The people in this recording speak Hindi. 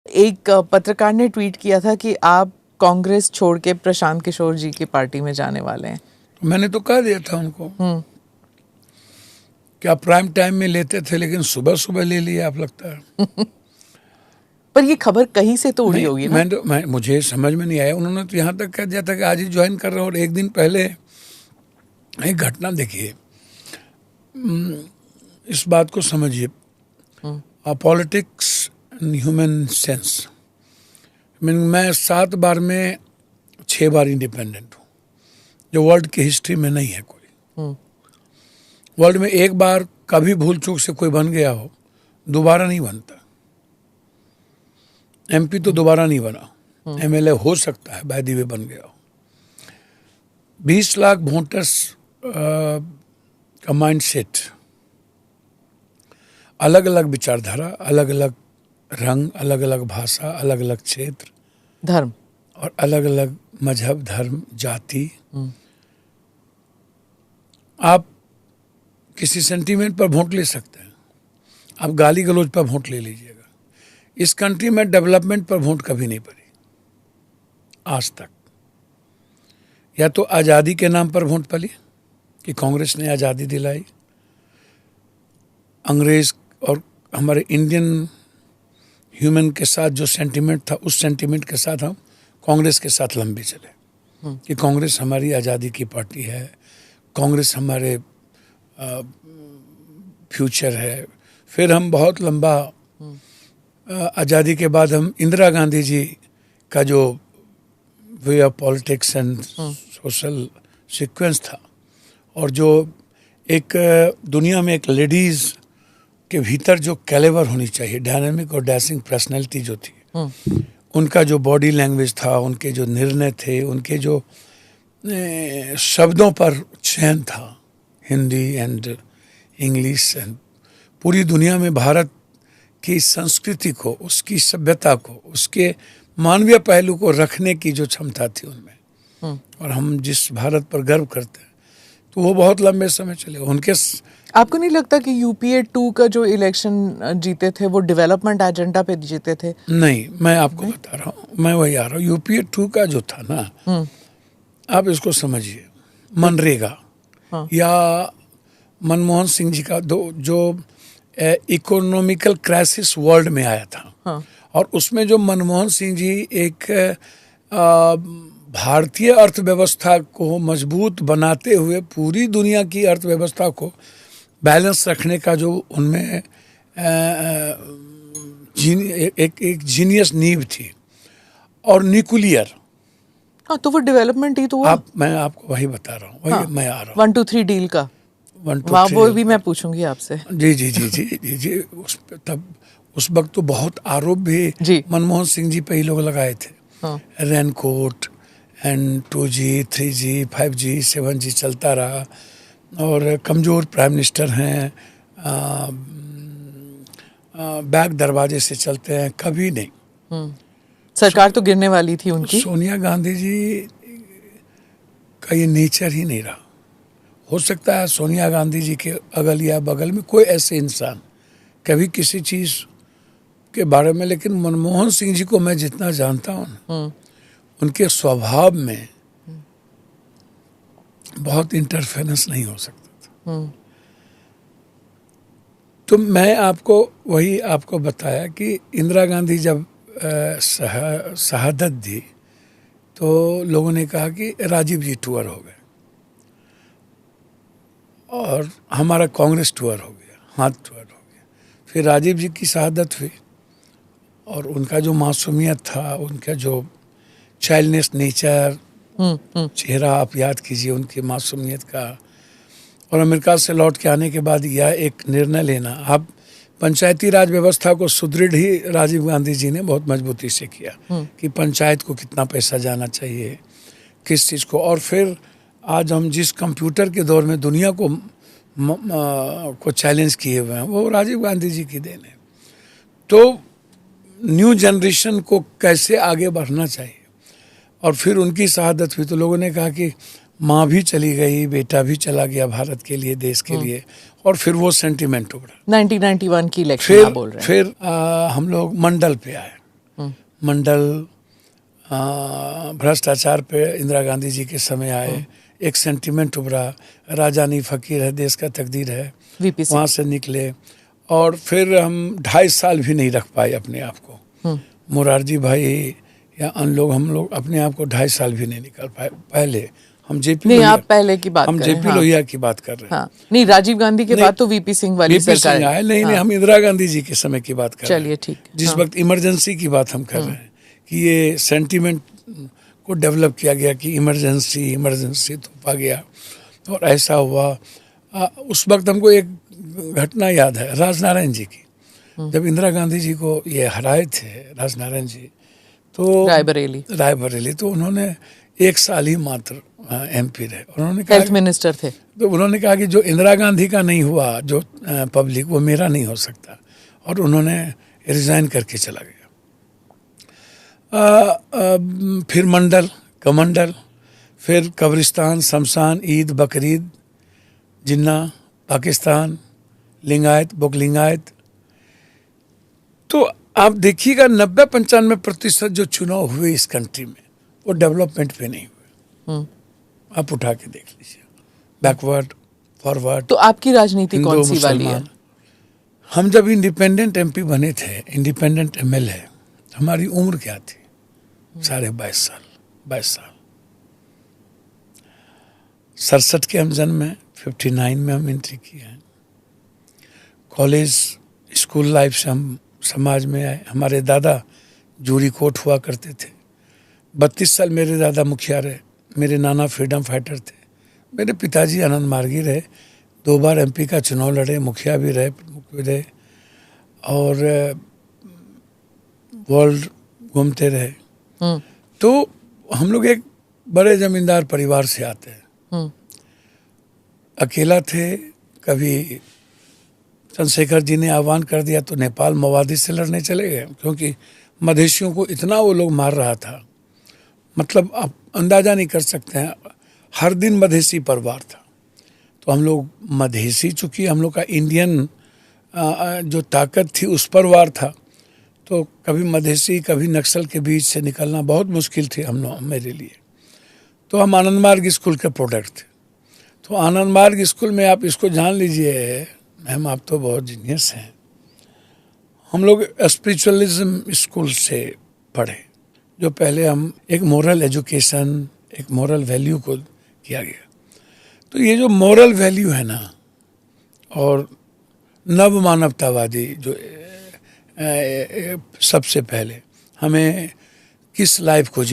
एक पत्रकार ने ट्वीट किया था कि आप कांग्रेस छोड़ के प्रशांत किशोर जी की पार्टी में जाने वाले हैं। मैंने तो कह दिया था उनको कि आप प्राइम टाइम में लेते थे, लेकिन सुबह सुबह ले लिया आप, लगता है। पर ये खबर कहीं से तो उड़ी होगी ना? मुझे समझ में नहीं आया। उन्होंने तो यहाँ तक कह दिया था कि आज ही ज्वाइन कर रहे हो, और एक दिन पहले एक घटना देखिए, इस बात को समझिए, पॉलिटिक्स एंड ह्यूमन सेंस। मैं 7 बार में 6 बार इंडिपेंडेंट हूँ, जो वर्ल्ड की हिस्ट्री में नहीं है कोई। वर्ल्ड में एक बार कभी भूल चूक से कोई बन गया हो, दोबारा नहीं बनता। एमपी तो दोबारा नहीं बना, एमएलए हो सकता है बाय द वे बन गया हो। 20 लाख वोटर्स का माइंडसेट, अलग अलग विचारधारा, अलग अलग रंग, अलग अलग भाषा, अलग अलग क्षेत्र, धर्म, और अलग अलग मजहब, धर्म, जाति। आप किसी सेंटीमेंट पर वोट ले सकते हैं, आप गाली गलौज पर वोट ले लीजिएगा। इस कंट्री में डेवलपमेंट पर वोट कभी नहीं पड़ी आज तक। या तो आज़ादी के नाम पर वोट पड़ी कि कांग्रेस ने आज़ादी दिलाई, अंग्रेज और हमारे इंडियन ह्यूमन के साथ जो सेंटीमेंट था, उस सेंटीमेंट के साथ हम कांग्रेस के साथ लंबे चले कि कांग्रेस हमारी आज़ादी की पार्टी है, कांग्रेस हमारे फ्यूचर है। फिर हम बहुत लंबा आज़ादी के बाद हम इंदिरा गांधी जी का जो way of politics and social sequence था, और जो एक दुनिया में एक लेडीज़ के भीतर जो कैलेबर होनी चाहिए, डायनामिक और डैशिंग पर्सनैलिटी जो थी, उनका जो बॉडी लैंग्वेज था, उनके जो निर्णय थे, उनके जो शब्दों पर चयन था, हिंदी एंड इंग्लिश, एंड पूरी दुनिया में भारत की संस्कृति को, उसकी सभ्यता को, उसके मानवीय पहलू को रखने की जो क्षमता थी उनमें, और हम जिस भारत पर गर्व करते हैं, तो वो बहुत लंबे समय चले उनके। आपको नहीं लगता कि यूपीए 2 का जो इलेक्शन जीते थे वो डेवलपमेंट एजेंडा पे जीते थे? नहीं, मैं आपको बता रहा हूँ, मैं वही आ रहा हूँ। यूपीए 2 का जो था ना, आप इसको समझिए, मनरेगा या मनमोहन सिंह जी का जो इकोनॉमिकल क्राइसिस वर्ल्ड में आया था, और उसमें जो मनमोहन सिंह जी एक भारतीय अर्थव्यवस्था को मजबूत बनाते हुए पूरी दुनिया की अर्थव्यवस्था को बैलेंस रखने का जो उनमें एक जीनियस नींव थी, और न्यूक्लियर। हाँ, तो वो डेवलपमेंट ही तो हुआ। मैं आपको वही बता रहा हूँ, वही मैं आ रहा हूँ। 1-2-3 डील का 1-2-3 वो भी मैं पूछूंगी आपसे। जी जी जी जी जी जी तब उस वक्त तो बहुत आरोप भी मनमोहन सिंह जी पे ही लोग लगाए थे। Raincoat and 2G 3G 5G 7G चलता रहा, और कमज़ोर प्राइम मिनिस्टर हैं, बैक दरवाजे से चलते हैं, कभी नहीं। सरकार तो गिरने वाली थी उनकी। सोनिया गांधी जी का ये नेचर ही नहीं रहा। हो सकता है सोनिया गांधी जी के अगल या बगल में कोई ऐसे इंसान कभी किसी चीज़ के बारे में, लेकिन मनमोहन सिंह जी को मैं जितना जानता हूँ, उनके स्वभाव में बहुत इंटरफेरेंस नहीं हो सकता था। तो मैं आपको बताया कि इंदिरा गांधी जब शहादत दी, तो लोगों ने कहा कि राजीव जी टूर हो गए, और हमारा कांग्रेस टूर हो गया, हाथ टूर हो गया। फिर राजीव जी की शहादत हुई, और उनका जो मासूमियत था, उनका जो चाइल्डनेस नेचर, चेहरा आप याद कीजिए उनकी मासूमियत का, और अमेरिका से लौट के आने के बाद यह एक निर्णय लेना, आप पंचायती राज व्यवस्था को सुदृढ़ ही राजीव गांधी जी ने बहुत मजबूती से किया कि पंचायत को कितना पैसा जाना चाहिए, किस चीज़ को। और फिर आज हम जिस कंप्यूटर के दौर में दुनिया को चैलेंज किए हुए हैं, वो राजीव गांधी जी की देन है। तो न्यू जनरेशन को कैसे आगे बढ़ना चाहिए, और फिर उनकी शहादत हुई, तो लोगों ने कहा कि माँ भी चली गई, बेटा भी चला गया भारत के लिए, देश के लिए, और फिर वो सेंटिमेंट उभरा। 1991 की इलेक्शन आप बोल रहे हैं। फिर हम लोग मंडल पे आए, मंडल भ्रष्टाचार पे इंदिरा गांधी जी के समय आए, एक सेंटिमेंट उभरा, राजा नहीं फकीर है, देश का तकदीर है, वीपी सिंह। वहाँ से निकले। और फिर हम 2.5 साल भी नहीं रख पाए अपने आप को। मुरारजी भाई या अन्य लोग, हम लोग अपने आप को 2.5 साल भी नहीं निकाल पाए। पहले हम जेपी नहीं, आप पहले की बात हम कर रहे जेपी हैं। लोहिया की बात कर रहे हैं। हाँ, नहीं, राजीव गांधी के नहीं, बाद तो वीपी सिंह वाली वीपी सरकार सिंह आए। नहीं, हाँ। हम इंदिरा गांधी जी के समय की बात कर रहे हैं। चलिए ठीक। जिस वक्त इमरजेंसी की बात हम कर रहे हैं कि ये सेंटीमेंट को डेवलप किया गया कि इमरजेंसी थोपा गया और ऐसा हुआ। उस वक्त हमको एक घटना याद है राजनारायण जी की। जब इंदिरा गांधी जी को ये हराए थे राजनारायण जी, तो रायबरेली, तो उन्होंने 1 साल ही मात्र MP रहे। उन्होंने कहा, हेल्थ मिनिस्टर थे, तो उन्होंने कहा कि जो इंदिरा गांधी का नहीं हुआ, जो पब्लिक, वो मेरा नहीं हो सकता, और उन्होंने रिजाइन करके चला गया। फिर मंडल, कमंडल, फिर कब्रिस्तान, शमशान, ईद, बकरीद, जिन्ना, पाकिस्तान, लिंगायत, बोकलिंगायत। तो आप देखिएगा 90-95% जो चुनाव हुए इस कंट्री में वो डेवलपमेंट पे नहीं हुए। आप उठा के देख लीजिए, बैकवर्ड, फॉरवर्ड। तो आपकी राजनीति कौन सी वाली है? हम जब इंडिपेंडेंट MP बने थे, इंडिपेंडेंट MLA, हमारी उम्र क्या थी? 22.5 साल। 67 के हम जन्म में, 59 में हम एंट्री किए हैं। कॉलेज, स्कूल लाइफ से हम समाज में आए। हमारे दादा जूरी कोट हुआ करते थे। 32 साल मेरे दादा मुखिया रहे। मेरे नाना फ्रीडम फाइटर थे। मेरे पिताजी आनंद मार्गी रहे, 2 बार MP का चुनाव लड़े, मुखिया भी रहे, प्रमुख भी रहे, और वर्ल्ड घूमते रहे। तो हम लोग एक बड़े जमींदार परिवार से आते हैं। अकेला थे। कभी चंद्रशेखर जी ने आह्वान कर दिया तो नेपाल मवादी से लड़ने चले गए, क्योंकि मधेशियों को इतना वो लोग मार रहा था, मतलब आप अंदाजा नहीं कर सकते हैं। हर दिन मधेसी परिवार था। तो हम लोग मधेसी, चूंकि हम लोग का इंडियन जो ताकत थी उस परिवार था, तो कभी मधेसी कभी नक्सल के बीच से निकलना बहुत मुश्किल थी मेरे लिए। तो हम आनंद मार्ग स्कूल के प्रोडक्ट थे। तो आनंद मार्ग स्कूल में आप इसको जान लीजिए, मैम आप तो बहुत जीनियस हैं, हम लोग स्पिरिचुअलिज्म स्कूल से पढ़े, जो पहले हम एक मोरल एजुकेशन, एक मोरल वैल्यू को किया गया। तो ये जो मोरल वैल्यू है ना, और नव मानवतावादी, जो सबसे पहले हमें किस लाइफ को